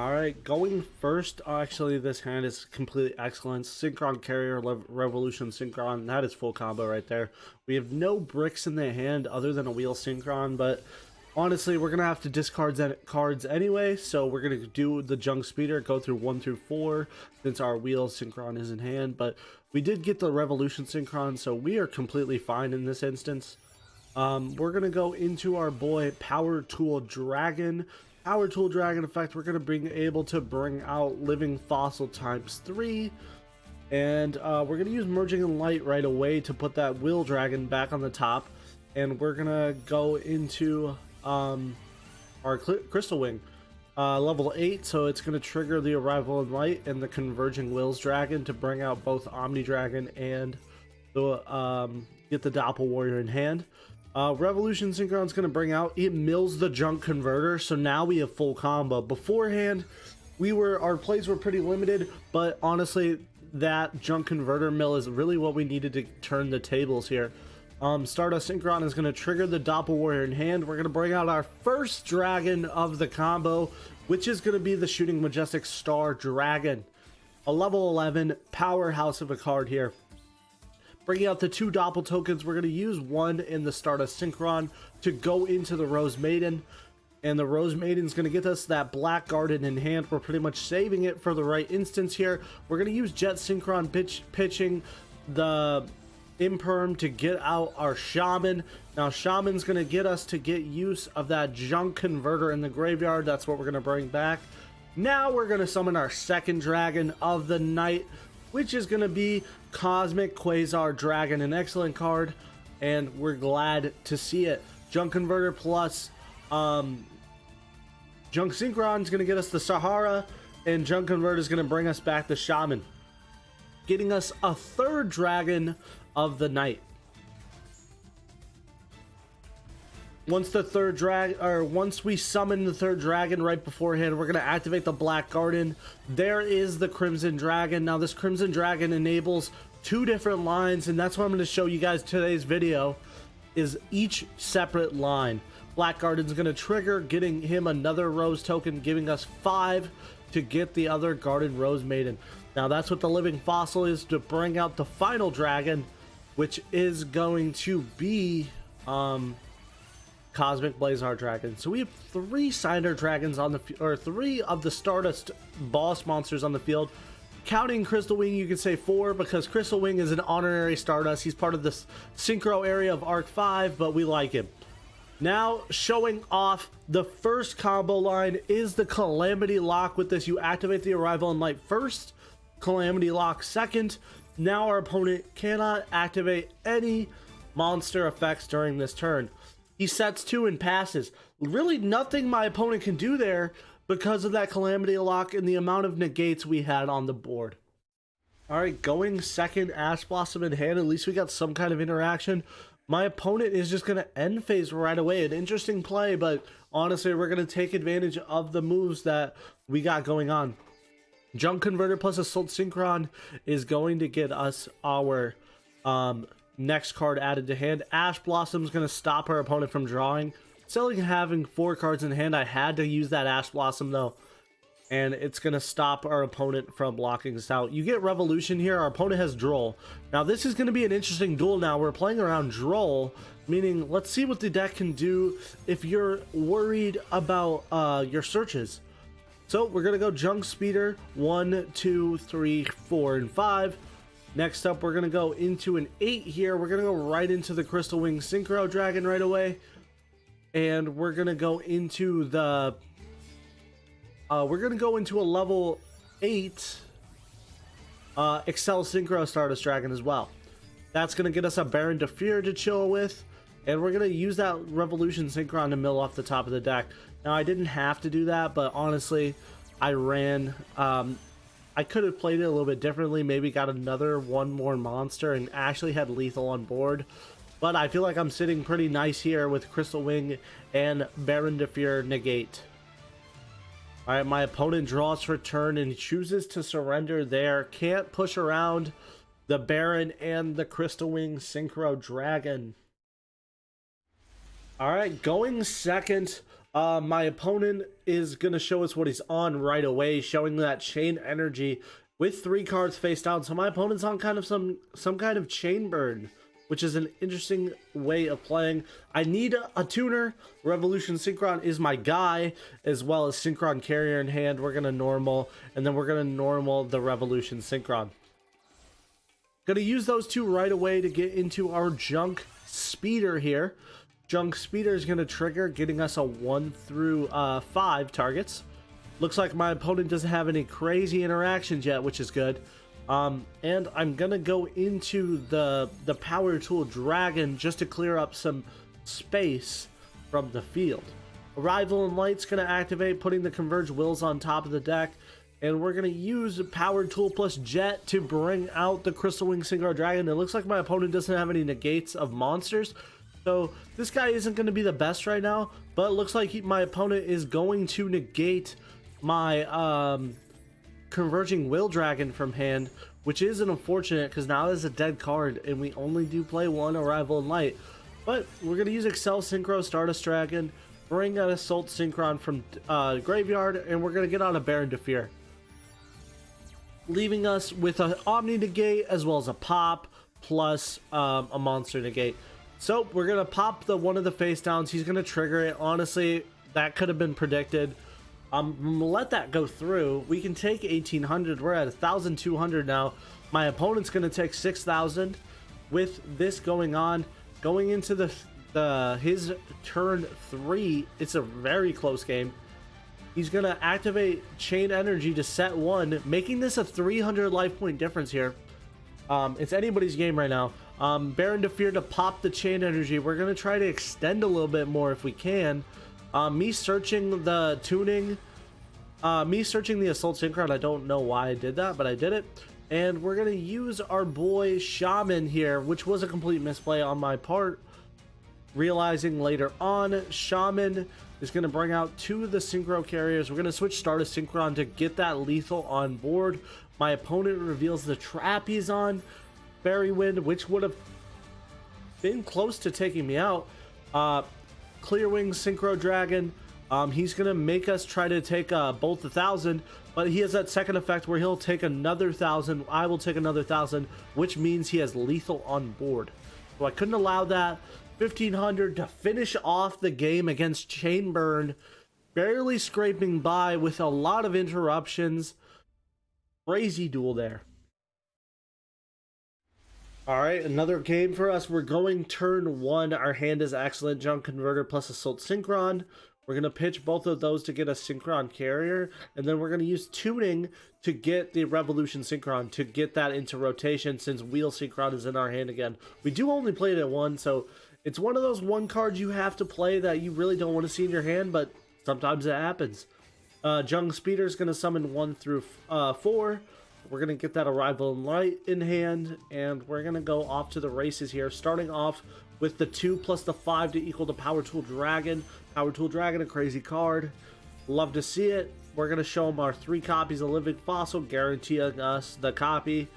Alright, going first, actually this hand is completely excellent. Synchron Carrier, Revolution Synchron, that is full combo right there. We have no bricks in the hand other than a Wheel Synchron, but honestly, we're going to have to discard cards anyway, so we're going to do the Junk Speeder, go through 1 through 4, since our Wheel Synchron is in hand, but we did get the Revolution Synchron, so we are completely fine in this instance. We're going to go into our boy Power Tool Dragon. Power Tool Dragon effect, we're going to be able to bring out Living Fossil ×3. And we're going to use Merging in Light right away to put that Will Dragon back on the top. And we're going to go into our Crystal Wing. Level 8, so it's going to trigger the Arrival in Light and the Converging Wills Dragon to bring out both Omni Dragon and the, get the Doppel Warrior in hand. Revolution Synchron's going to bring out, it mills the Junk Converter, so now we have full combo. Beforehand, our plays were pretty limited, but honestly, that Junk Converter mill is really what we needed to turn the tables here. Stardust Synchron is going to trigger the Doppel Warrior in hand. We're going to bring out our first dragon of the combo, which is going to be the Shooting Majestic Star Dragon. A level 11 powerhouse of a card here. Bringing out the 2 Doppel tokens, we're going to use one in the Stardust Synchron to go into the Rose Maiden. And the Rose Maiden is going to get us that Black Garden in hand. We're pretty much saving it for the right instance here. We're going to use Jet Synchron pitching the Imperm to get out our Shaman. Now Shaman's going to get us to get use of that Junk Converter in the graveyard. That's what we're going to bring back. Now we're going to summon our second dragon of the night, which is going to be Cosmic Quasar Dragon, an excellent card, and we're glad to see it. Junk Converter plus Junk Synchron is going to get us the Sahara, and Junk Converter is going to bring us back the Shaman, getting us a third dragon of the night. Once we summon the third dragon right beforehand, we're going to activate the Black Garden. There is the Crimson Dragon. Now this Crimson Dragon enables 2 different lines, and that's what I'm going to show you guys today's video, is each separate line. Black Garden's going to trigger, getting him another Rose token, giving us 5 to get the other Garden Rose Maiden. Now that's what the Living Fossil is, to bring out the final dragon, which is going to be Cosmic Blazar Dragon. So we have 3 Cinder Dragons on the or 3 of the Stardust boss monsters on the field. Counting Crystal Wing, you could say 4, because Crystal Wing is an honorary Stardust. He's part of this Synchro area of Arc 5, but we like him. Now, showing off the first combo line is the Calamity Lock. With this, you activate the Arrival in Light first, Calamity Lock second. Now our opponent cannot activate any monster effects during this turn. He sets 2 and passes. Really nothing my opponent can do there because of that Calamity Lock and the amount of negates we had on the board. Alright, going second, Ash Blossom in hand. At least we got some kind of interaction. My opponent is just going to end phase right away. An interesting play, but honestly, we're going to take advantage of the moves that we got going on. Junk Converter plus Assault Synchron is going to get us our next card added to hand. Ash Blossom is going to stop our opponent from drawing. Selling having 4 cards in hand, I had to use that Ash Blossom though, and it's going to stop our opponent from blocking us out. You get Revolution here. Our opponent has Droll. Now this is going to be an interesting duel. Now we're playing around Droll, meaning let's see what the deck can do if you're worried about your searches. So we're going to go Junk Speeder 1, 2, 3, 4, and 5. Next up, we're going to go into an 8 here. We're going to go right into the Crystal Wing Synchro Dragon right away. And we're going to go into the... we're going to go into a level 8 Excel Synchro Stardust Dragon as well. That's going to get us a Baron de Fear to chill with. And we're going to use that Revolution Synchron to mill off the top of the deck. Now, I didn't have to do that, but honestly, I ran... I could have played it a little bit differently, maybe got one more monster and actually had lethal on board. But I feel like I'm sitting pretty nice here with Crystal Wing and Baron de Fear negate. Alright, my opponent draws for turn and chooses to surrender there. Can't push around the Baron and the Crystal Wing Synchro Dragon. Alright, going second. My opponent is going to show us what he's on right away, showing that chain energy with 3 cards face down. So my opponent's on kind of some kind of chain burn, which is an interesting way of playing. I need a tuner. Revolution Synchron is my guy, as well as Synchron Carrier in hand. We're going to normal, and then we're going to normal the Revolution Synchron. Going to use those 2 right away to get into our Junk Speeder here. Junk Speeder is going to trigger, getting us a 1 through 5 targets. Looks like my opponent doesn't have any crazy interactions yet, which is good. And I'm going to go into the Power Tool Dragon just to clear up some space from the field. Arrival and Light's going to activate, putting the Converge Wills on top of the deck. And we're going to use Power Tool plus Jet to bring out the Crystal Wing Synchro Dragon. It looks like my opponent doesn't have any negates of monsters. So this guy isn't going to be the best right now. But it looks like my opponent is going to negate my Converging Will Dragon from hand, which is an unfortunate because now there's a dead card and we only do play 1 Arrival and Light. But we're going to use Excel Synchro Stardust Dragon, bring an Assault Synchron from Graveyard, and we're going to get on a Baron Defeer, leaving us with an Omni Negate as well as a Pop plus a Monster Negate. So we're going to pop one of the face downs. He's going to trigger it. Honestly, that could have been predicted. Let that go through. We can take 1800. We're at 1200 now. My opponent's going to take 6000. With this going on, going into his turn 3, it's a very close game. He's going to activate Chain Energy to set 1, making this a 300 life point difference here. It's anybody's game right now. Baron Defeer to pop the Chain Energy. We're going to try to extend a little bit more if we can. Me searching the tuning, me searching the Assault Synchron, I don't know why I did that, but I did it. And we're going to use our boy Shaman here, which was a complete misplay on my part. Realizing later on, Shaman is going to bring out 2 of the Synchro Carriers. We're going to switch Stardust Synchron to get that lethal on board. My opponent reveals the trap he's on, Fairy Wind, which would have been close to taking me out. Clear Wing Synchro Dragon. He's going to make us try to take both 1,000, but he has that second effect where he'll take another 1,000. I will take another 1,000, which means he has lethal on board. So I couldn't allow that. 1,500 to finish off the game against Chainburn. Barely scraping by with a lot of interruptions. Crazy duel there. Alright, another game for us. We're going turn 1. Our hand is excellent. Junk Converter plus Assault Synchron. We're going to pitch both of those to get a Synchron Carrier. And then we're going to use Tuning to get the Revolution Synchron, to get that into rotation since Wheel Synchron is in our hand again. We do only play it at 1, so it's one of those 1 cards you have to play that you really don't want to see in your hand, but sometimes it happens. Junk Speeder is going to summon 1 through 4. We're going to get that Arrival and Light in hand, and we're going to go off to the races here, starting off with the 2 plus the 5 to equal the Power Tool Dragon. Power Tool Dragon, a crazy card. Love to see it. We're going to show them our 3 copies of Living Fossil, guaranteeing us the copy.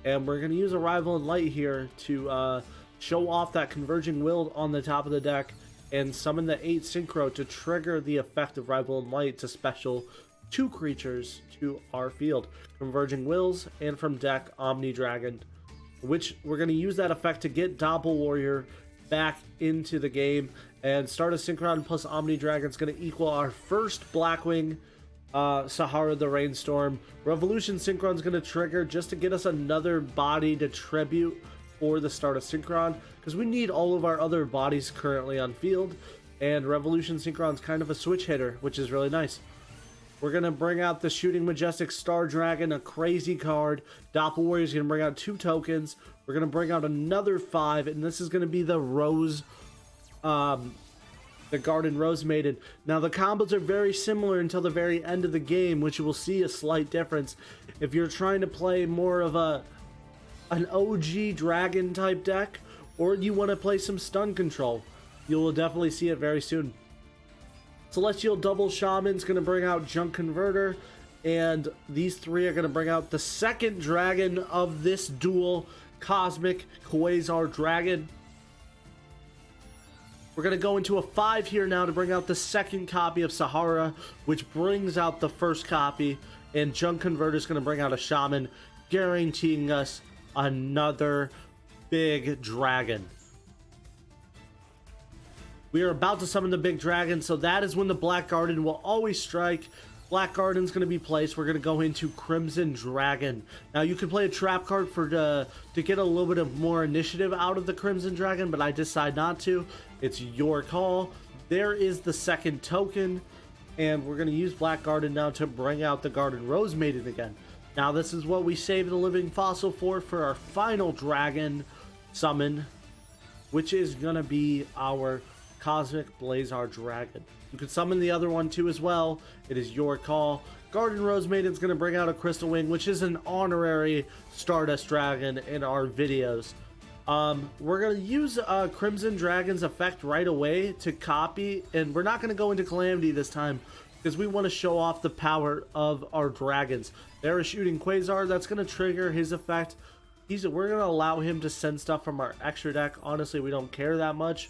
And we're going to use Arrival and Light here to show off that Converging Will on the top of the deck and summon the 8 Synchro to trigger the effect of Arrival and Light to special 2 creatures to our field. Converging Wills, and from deck, Omni Dragon, which we're going to use that effect to get Doppel Warrior back into the game. And Stardust Synchron plus Omni Dragon is going to equal our first Blackwing Sahara the Rainstorm. Revolution Synchron is going to trigger just to get us another body to tribute for the Stardust Synchron, because we need all of our other bodies currently on field, and Revolution Synchron is kind of a switch hitter, which is really nice. We're going to bring out the Shooting Majestic Star Dragon, a crazy card. Doppel Warrior is going to bring out 2 tokens. We're going to bring out another 5, and this is going to be the Rose, the Garden Rose Maiden. Now, the combos are very similar until the very end of the game, which you will see a slight difference. If you're trying to play more of an OG Dragon type deck, or you want to play some stun control, you will definitely see it very soon. Celestial Double Shaman's going to bring out Junk Converter, and these 3 are going to bring out the second dragon of this duel, Cosmic Quasar Dragon. We're going to go into a 5 here now to bring out the second copy of Sahara, which brings out the first copy. And Junk Converter is going to bring out a Shaman, guaranteeing us another big dragon. We are about to summon the big dragon, so that is when the Black Garden will always strike. Black Garden's going to be placed. We're going to go into Crimson Dragon. Now, you can play a trap card for to get a little bit of more initiative out of the Crimson Dragon, but I decide not to. It's your call. There is the second token, and we're going to use Black Garden now to bring out the Garden Rose Maiden again. Now, this is what we saved the Living Fossil for our final dragon summon, which is going to be our Cosmic Blazar Dragon. You can summon the other one too as well. It is your call. Garden Rose Maiden's going to bring out a Crystal Wing, which is an honorary Stardust Dragon in our videos. We're going to use Crimson Dragon's effect right away to copy, and we're not going to go into Calamity this time because we want to show off the power of our dragons. They're a Shooting Quasar. That's going to trigger his effect. We're going to allow him to send stuff from our extra deck. Honestly, we don't care that much.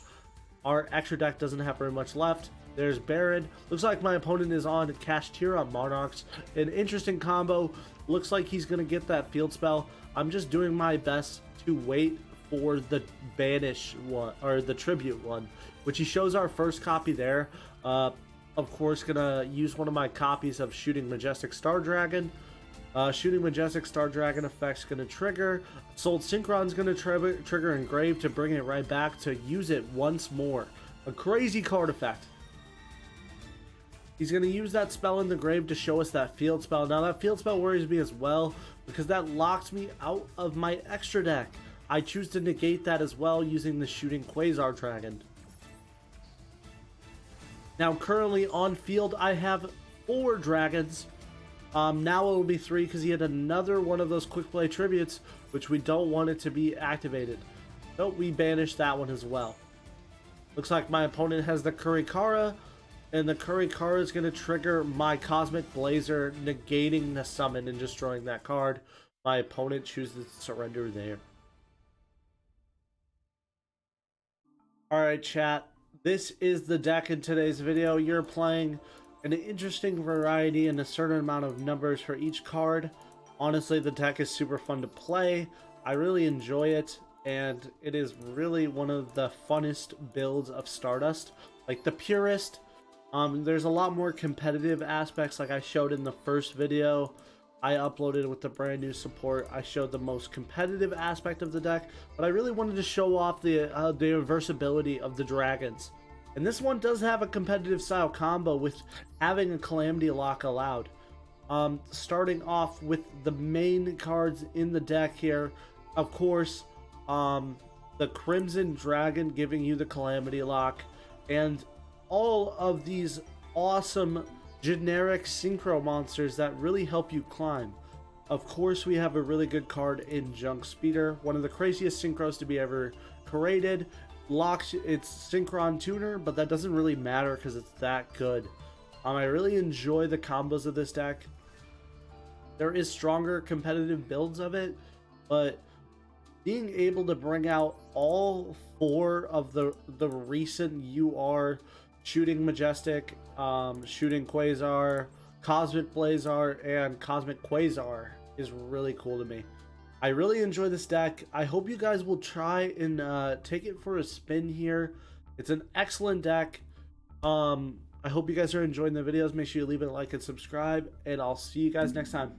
Our extra deck doesn't have very much left. There's Baron. Looks like my opponent is on Kashtira on Monarchs. An interesting combo. Looks like he's going to get that field spell. I'm just doing my best to wait for the Banish one, or the Tribute one, which he shows our first copy there. Of course, going to use one of my copies of Shooting Majestic Star Dragon. Shooting Majestic Star Dragon effect's going to trigger. Soul Synchron's going to trigger Engrave to bring it right back to use it once more. A crazy card effect. He's going to use that spell in the grave to show us that field spell. Now, that field spell worries me as well because that locks me out of my extra deck. I choose to negate that as well using the Shooting Quasar Dragon. Now, currently on field, I have 4 dragons. Now it will be 3 because he had another one of those quick play tributes, which we don't want it to be activated. So we banish that one as well. Looks like my opponent has the Kurikara, and the Kurikara is going to trigger my Cosmic Blazer, negating the summon and destroying that card. My opponent chooses to surrender there. Alright, chat. This is the deck in today's video. You're playing an interesting variety and a certain amount of numbers for each card. Honestly, the deck is super fun to play. I really enjoy it, and it is really one of the funnest builds of Stardust. Like the purest. There's a lot more competitive aspects, like I showed in the first video I uploaded with the brand new support. I showed the most competitive aspect of the deck, but I really wanted to show off the versatility of the dragons. And this one does have a competitive style combo with having a Calamity lock allowed. Starting off with the main cards in the deck here, of course, the Crimson Dragon giving you the Calamity lock, and all of these awesome generic synchro monsters that really help you climb. Of course, we have a really good card in Junk Speeder, one of the craziest synchros to be ever created. Locks its Synchron tuner, but that doesn't really matter because it's that good. I really enjoy the combos of this deck. There is stronger competitive builds of it, but being able to bring out all 4 of the recent UR Shooting Majestic, Shooting Quasar, Cosmic Blazar, and Cosmic Quasar is really cool to me. I really enjoy this deck. I hope you guys will try and take it for a spin here. It's an excellent deck. I hope you guys are enjoying the videos. Make sure you leave it a like and subscribe, and I'll see you guys next time.